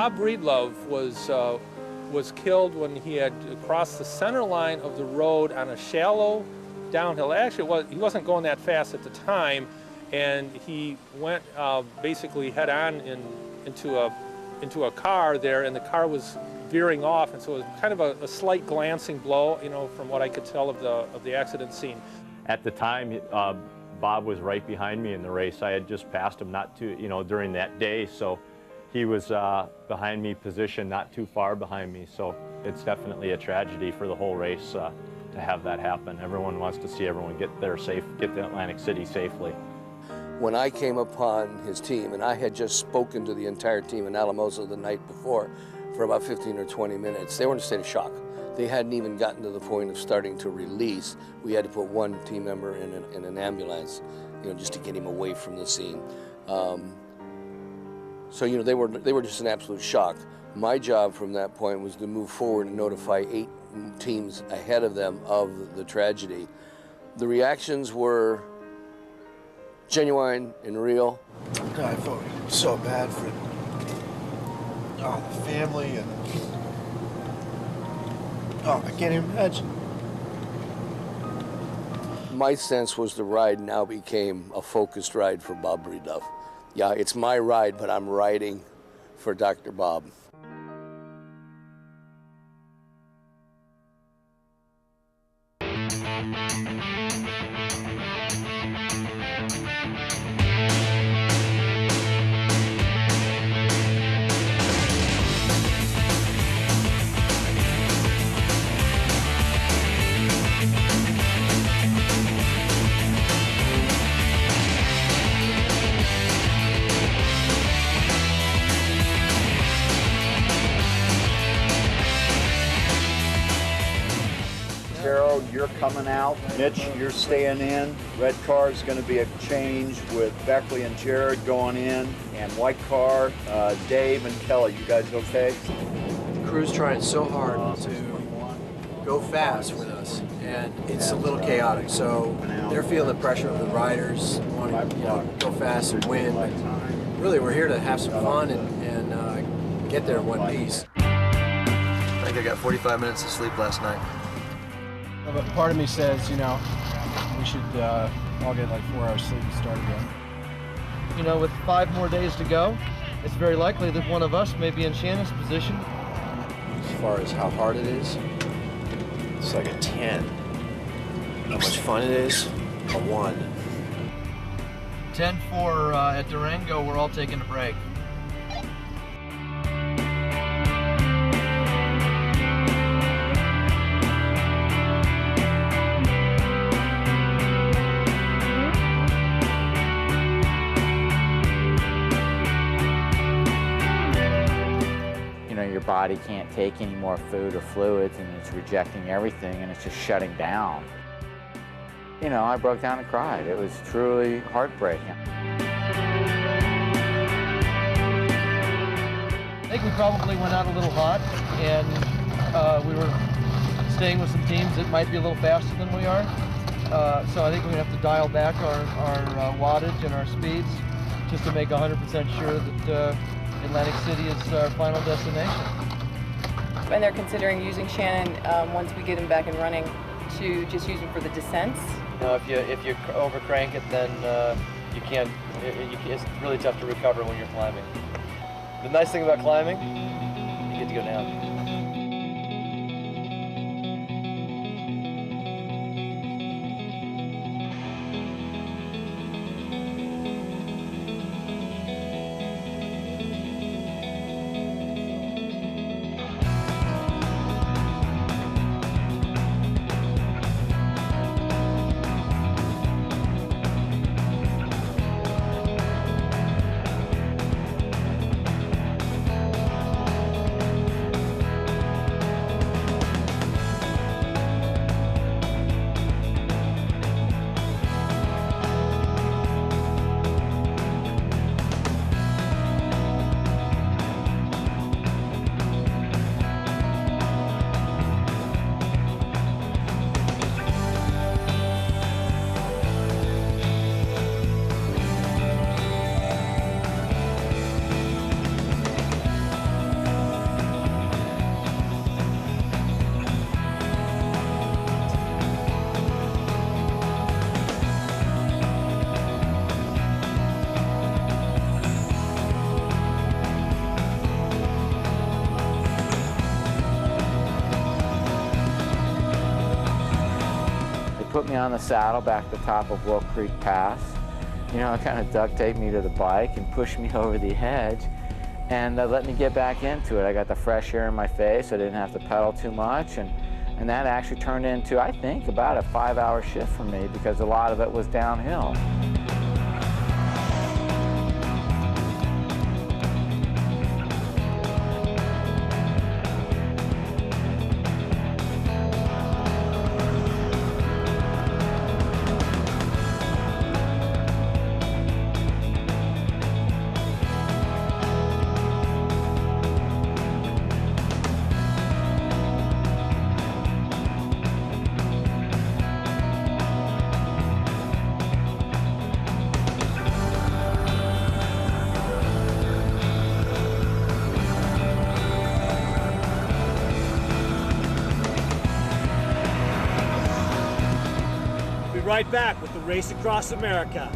Bob Breedlove was killed when he had crossed the center line of the road on a shallow downhill. Actually, he wasn't going that fast at the time, and he went basically head on into a car there, and the car was veering off, and so it was kind of a slight glancing blow, you know, from what I could tell of the accident scene. At the time, Bob was right behind me in the race. I had just passed him during that day, so he was behind me, positioned not too far behind me. So it's definitely a tragedy for the whole race to have that happen. Everyone wants to see everyone get there safe, get to Atlantic City safely. When I came upon his team, and I had just spoken to the entire team in Alamosa the night before for about 15 or 20 minutes, they were in a state of shock. They hadn't even gotten to the point of starting to release. We had to put one team member in an ambulance, you know, just to get him away from the scene. So, you know, they were just in absolute shock. My job from that point was to move forward and notify 8 teams ahead of them of the tragedy. The reactions were genuine and real. I felt so bad for the family, and I can't even imagine. My sense was the ride now became a focused ride for Bob Breedlove. Yeah, it's my ride, but I'm riding for Dr. Bob. You're coming out. Mitch, you're staying in. Red car is going to be a change with Beckley and Jared going in. And white car, Dave and Kelly. You guys okay? The crew's trying so hard to go fast with us, and it's a little chaotic. So they're feeling the pressure of the riders, wanting to go fast and win. But really, we're here to have some fun and get there in one piece. I think I got 45 minutes of sleep last night. But part of me says, you know, we should all get like 4 hours sleep and start again. You know, with 5 more days to go, it's very likely that one of us may be in Shannon's position. As far as how hard it is, it's like a 10. How much fun it is, a 1. 10-4 at Durango, we're all taking a break. Your body can't take any more food or fluids, and it's rejecting everything, and it's just shutting down. You know, I broke down and cried. It was truly heartbreaking. I think we probably went out a little hot, and we were staying with some teams that might be a little faster than we are. So I think we have to dial back our wattage and our speeds just to make 100% sure that Atlantic City is our final destination. And they're considering using Shannon once we get him back and running to just use him for the descents. You know, if you over crank it, then you can't. It's really tough to recover when you're climbing. The nice thing about climbing, you get to go down. put me on the saddle back at the top of Wolf Creek Pass. You know, kind of duct taped me to the bike and pushed me over the edge and let me get back into it. I got the fresh air in my face. I didn't have to pedal too much. And that actually turned into, I think, about a 5-hour shift for me because a lot of it was downhill. Right back with the Race Across America.